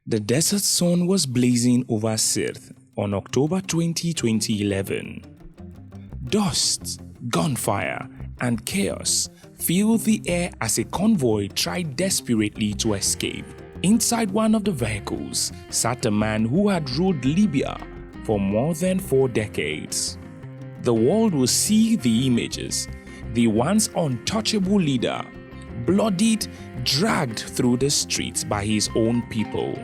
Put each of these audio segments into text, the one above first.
The desert sun was blazing over Sirte on October 20, 2011. Dust, gunfire, and chaos filled the air as a convoy tried desperately to escape. Inside one of the vehicles sat a man who had ruled Libya for more than 4 decades. The world will see the images, the once untouchable leader, bloodied, dragged through the streets by his own people.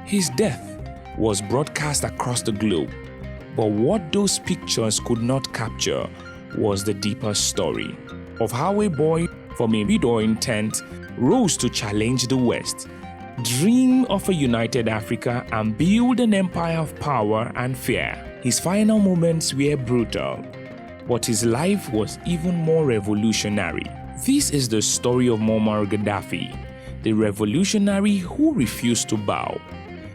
His death was broadcast across the globe, but what those pictures could not capture was the deeper story of how a boy from a Bedouin tent rose to challenge the West, dream of a united Africa, and build an empire of power and fear. His final moments were brutal, but his life was even more revolutionary. This is the story of Muammar Gaddafi, the revolutionary who refused to bow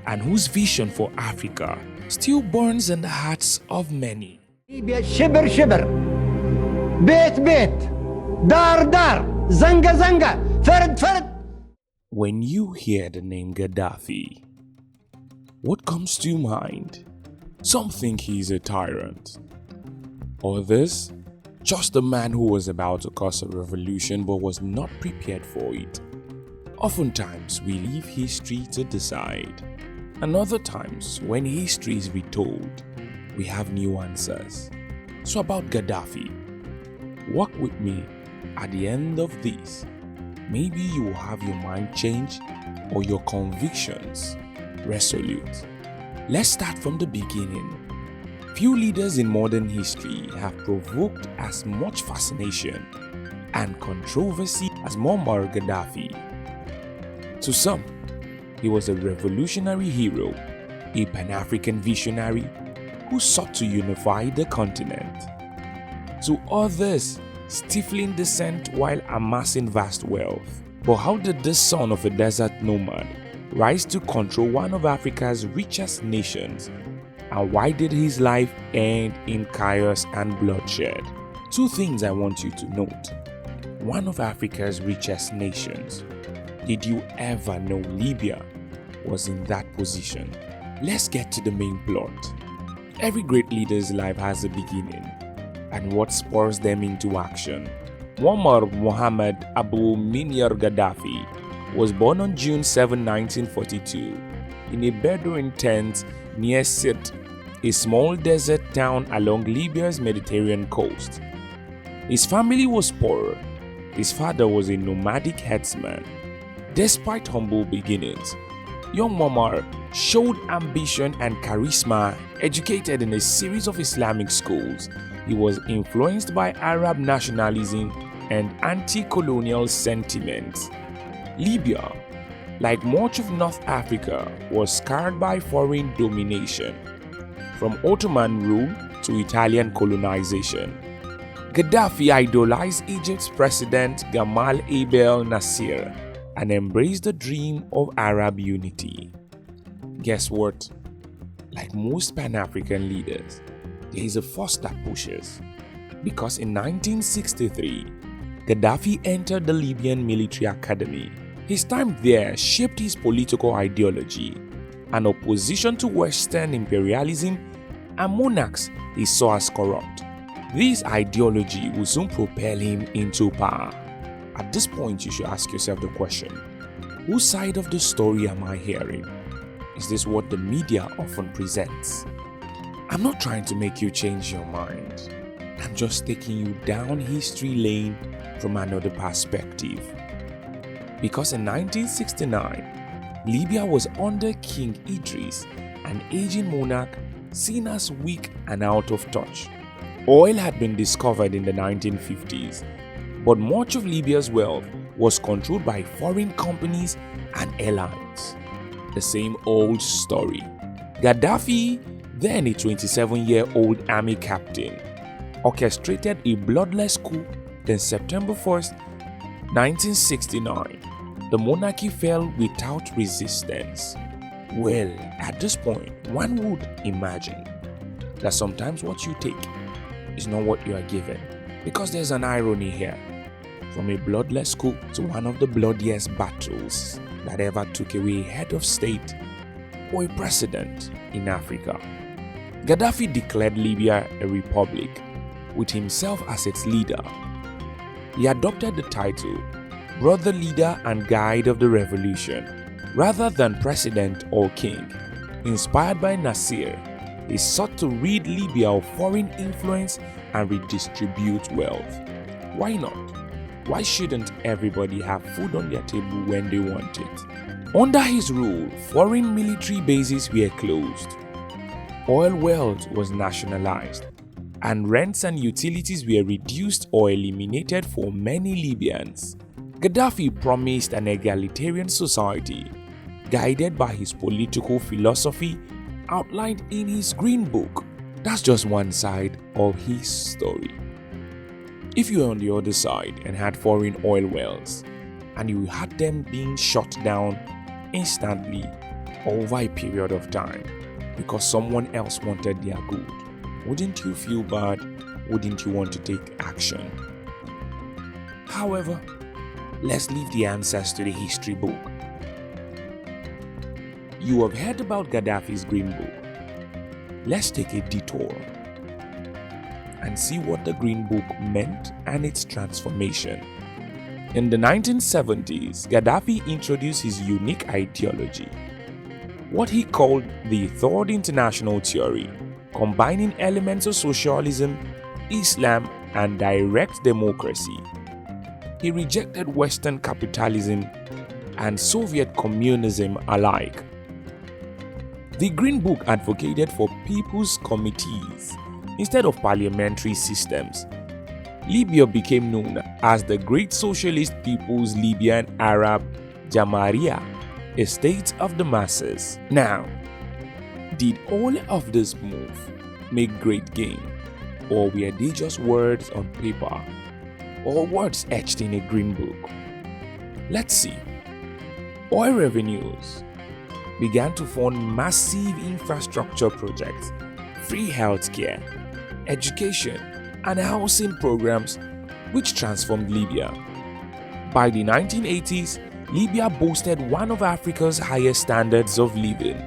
and whose vision for Africa still burns in the hearts of many. Libya شبر شبر بيت بيت دار دار زنقة زنقة فرد فرد. When you hear the name Gaddafi, what comes to your mind? Some think he's a tyrant. Others, just a man who was about to cause a revolution but was not prepared for it. Oftentimes, we leave history to decide. And other times, when history is retold, we have new answers. So about Gaddafi, walk with me at the end of this. Maybe you will have your mind changed or your convictions resolute. Let's start from the beginning. Few leaders in modern history have provoked as much fascination and controversy as Muammar Gaddafi. To some, he was a revolutionary hero, a Pan-African visionary who sought to unify the continent. To others, stifling dissent while amassing vast wealth. But how did this son of a desert nomad rise to control one of Africa's richest nations? And why did his life end in chaos and bloodshed? 2 things I want you to note. One of Africa's richest nations. Did you ever know Libya was in that position? Let's get to the main plot. Every great leader's life has a beginning, and what spurs them into action. Muammar Mohammed Abu Muammar Gaddafi was born on June 7, 1942, in a Bedouin tent near Sirte, a small desert town along Libya's Mediterranean coast. His family was poor. His father was a nomadic herdsman. Despite humble beginnings, young Muammar showed ambition and charisma. Educated in a series of Islamic schools, he was influenced by Arab nationalism and anti-colonial sentiments. Libya, like much of North Africa, was scarred by foreign domination, from Ottoman rule to Italian colonization. Gaddafi idolized Egypt's president Gamal Abdel Nasser and embraced the dream of Arab unity. Guess what? Like most Pan-African leaders, there is a force that pushes. Because in 1963, Gaddafi entered the Libyan military academy. His time there shaped his political ideology, an opposition to Western imperialism and monarchs he saw as corrupt. This ideology would soon propel him into power. At this point, you should ask yourself the question, whose side of the story am I hearing? Is this what the media often presents? I'm not trying to make you change your mind. I'm just taking you down history lane from another perspective. Because in 1969, Libya was under King Idris, an aging monarch seen as weak and out of touch. Oil had been discovered in the 1950s, but much of Libya's wealth was controlled by foreign companies and airlines. The same old story. Gaddafi, then a 27-year-old army captain, orchestrated a bloodless coup. Then September 1st, 1969, the monarchy fell without resistance. Well, at this point, one would imagine that sometimes what you take is not what you are given. Because there's an irony here. From a bloodless coup to one of the bloodiest battles that ever took away a head of state or a president in Africa. Gaddafi declared Libya a republic, with himself as its leader. He adopted the title brother leader and guide of the revolution, rather than president or king. Inspired by Nasser, he sought to rid Libya of foreign influence and redistribute wealth. Why not? Why shouldn't everybody have food on their table when they want it? Under his rule, foreign military bases were closed. Oil wealth was nationalized, and rents and utilities were reduced or eliminated for many Libyans. Gaddafi promised an egalitarian society, guided by his political philosophy outlined in his Green Book. That's just one side of his story. If you were on the other side and had foreign oil wells, and you had them being shut down instantly over a period of time because someone else wanted their good, wouldn't you feel bad? Wouldn't you want to take action? However, let's leave the answers to the history book. You have heard about Gaddafi's Green Book. Let's take a detour and see what the Green Book meant and its transformation. In the 1970s, Gaddafi introduced his unique ideology, what he called the Third International Theory, combining elements of socialism, Islam, and direct democracy. He rejected Western capitalism and Soviet communism alike. The Green Book advocated for people's committees instead of parliamentary systems. Libya became known as the Great Socialist People's Libyan Arab Jamahiriya, a state of the masses. Now, did all of this move make great gain, or were they just words on paper, or words etched in a Green Book? Let's see. Oil revenues began to fund massive infrastructure projects, free healthcare, education, and housing programs which transformed Libya. By the 1980s, Libya boasted one of Africa's highest standards of living.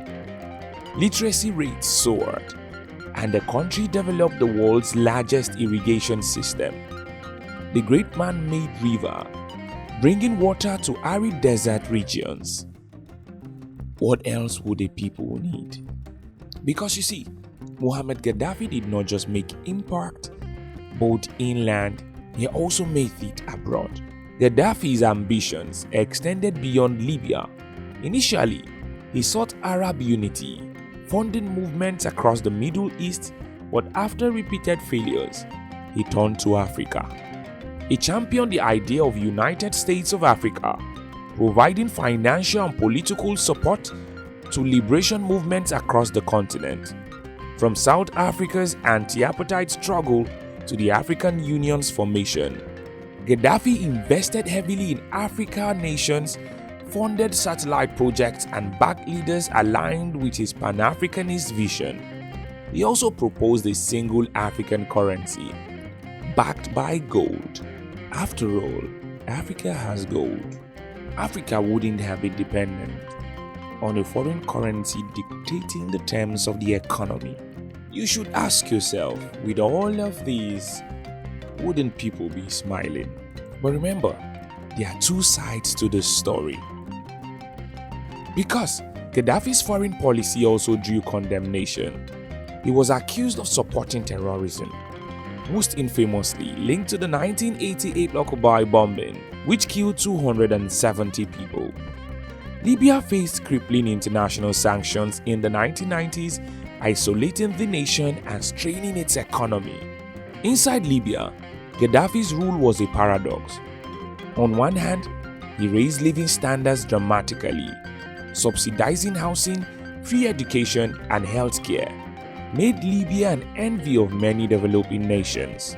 Literacy rates soared, and the country developed the world's largest irrigation system, the Great Man-Made River, bringing water to arid desert regions. What else would the people need? Because you see, Muammar Gaddafi did not just make impact both inland, he also made it abroad. Gaddafi's ambitions extended beyond Libya. Initially, he sought Arab unity, funding movements across the Middle East, but after repeated failures, he turned to Africa. He championed the idea of United States of Africa, providing financial and political support to liberation movements across the continent. From South Africa's anti-apartheid struggle to the African Union's formation, Gaddafi invested heavily in African nations, funded satellite projects, and backed leaders aligned with his Pan-Africanist vision. He also proposed a single African currency, backed by gold. After all, Africa has gold. Africa wouldn't have been dependent on a foreign currency dictating the terms of the economy. You should ask yourself, with all of these, wouldn't people be smiling? But remember, there are two sides to this story. Because Gaddafi's foreign policy also drew condemnation. He was accused of supporting terrorism, most infamously linked to the 1988 Occupy bombing, which killed 270 people. Libya faced crippling international sanctions in the 1990s, isolating the nation and straining its economy. Inside Libya, Gaddafi's rule was a paradox. On one hand, he raised living standards dramatically, subsidizing housing, free education, and healthcare, made Libya an envy of many developing nations.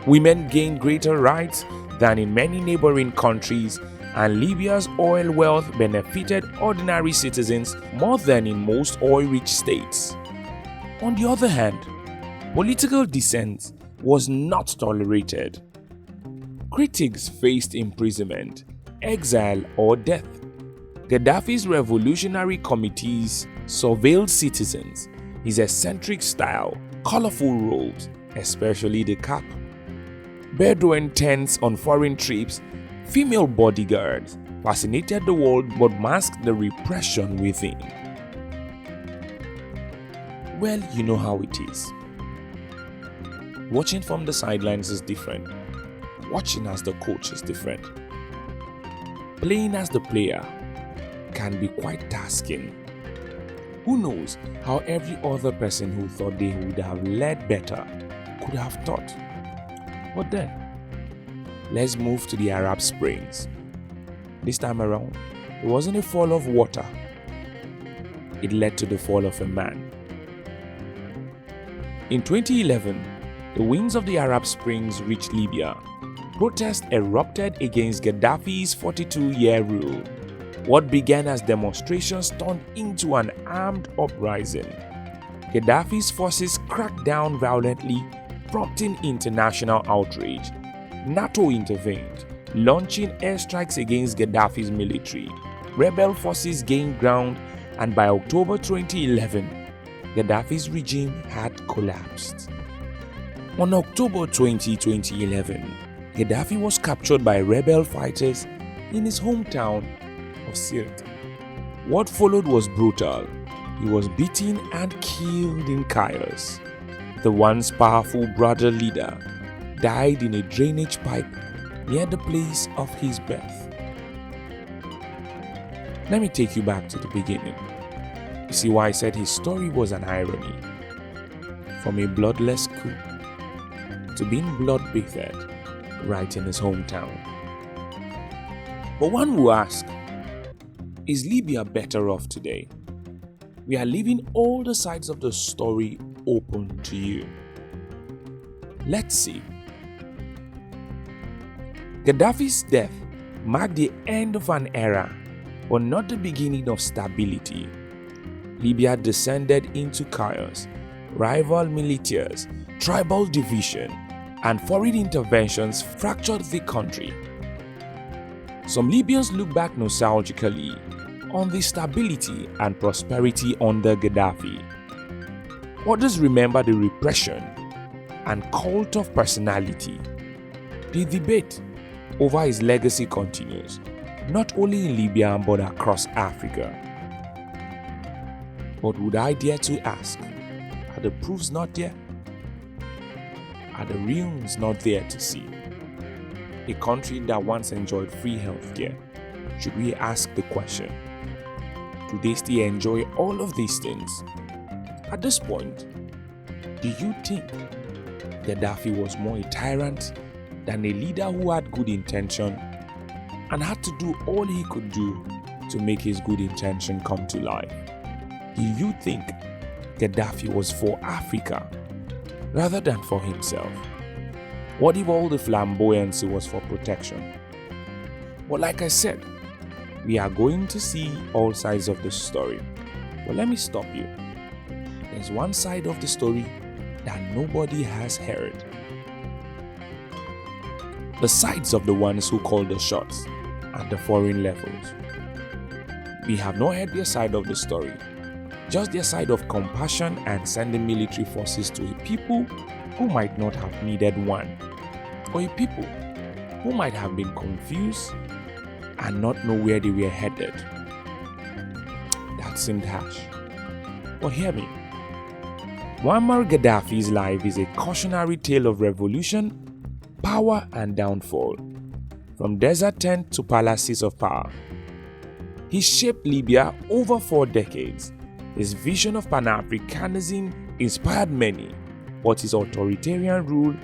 Women gained greater rights than in many neighboring countries, and Libya's oil wealth benefited ordinary citizens more than in most oil-rich states. On the other hand, political dissent was not tolerated. Critics faced imprisonment, exile, or death. Gaddafi's revolutionary committees surveilled citizens, his eccentric style, colorful robes, especially the cap, Bedouin tents on foreign trips, female bodyguards, fascinated the world but masked the repression within. Well, you know how it is. Watching from the sidelines is different. Watching as the coach is different. Playing as the player can be quite tasking. Who knows how every other person who thought they would have led better could have thought. But then, let's move to the Arab Springs. This time around, it wasn't a fall of water. It led to the fall of a man. In 2011, the winds of the Arab Springs reached Libya. Protests erupted against Gaddafi's 42-year rule. What began as demonstrations turned into an armed uprising. Gaddafi's forces cracked down violently, prompting international outrage. NATO intervened, launching airstrikes against Gaddafi's military. Rebel forces gained ground, and by October 2011, Gaddafi's regime had collapsed. On October 20, 2011, Gaddafi was captured by rebel fighters in his hometown of Sirte. What followed was brutal. He was beaten and killed in chaos. The once powerful brother leader died in a drainage pipe near the place of his birth. Let me take you back to the beginning. You see why I said his story was an irony. From a bloodless coup to being blood-bathed right in his hometown. But one will ask, is Libya better off today? We are leaving all the sides of the story open to you. Let's see. Gaddafi's death marked the end of an era, but not the beginning of stability. Libya descended into chaos, rival militias, tribal division, and foreign interventions fractured the country. Some Libyans look back nostalgically on the stability and prosperity under Gaddafi. Others remember the repression and cult of personality. The debate over his legacy continues, not only in Libya but across Africa. But would I dare to ask, are the proofs not there? Are the realms not there to see? A country that once enjoyed free healthcare, should we ask the question, do they still enjoy all of these things? At this point, do you think Gaddafi was more a tyrant than a leader who had good intention and had to do all he could do to make his good intention come to life? Do you think Gaddafi was for Africa rather than for himself? What if all the flamboyancy was for protection? Well, like I said, we are going to see all sides of the story. But let me stop you. There's one side of the story that nobody has heard. The sides of the ones who call the shots at the foreign levels. We have not heard their side of the story, just their side of compassion and sending military forces to a people who might not have needed one, or a people who might have been confused and not know where they were headed. That seemed harsh. But hear me. Muammar Gaddafi's life is a cautionary tale of revolution, power and downfall, from desert tent to palaces of power. He shaped Libya over 4 decades. His vision of Pan-Africanism inspired many, but his authoritarian rule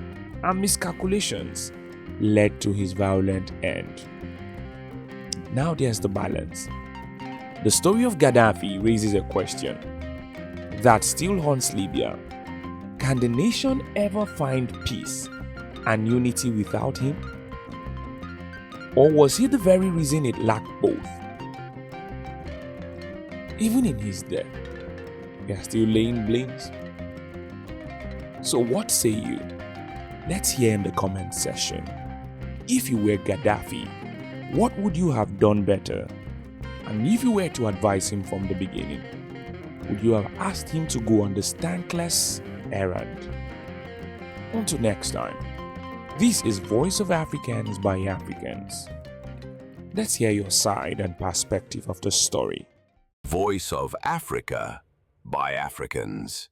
and miscalculations led to his violent end. Now there's the balance. The story of Gaddafi raises a question that still haunts Libya. Can the nation ever find peace and unity without him? Or was he the very reason it lacked both? Even in his death, we are still laying blames. So what say you? Let's hear in the comment section. If you were Gaddafi, what would you have done better? And if you were to advise him from the beginning, would you have asked him to go on the thankless errand? Until next time, this is Voice of Africans by Africans. Let's hear your side and perspective of the story. Voice of Africa by Africans.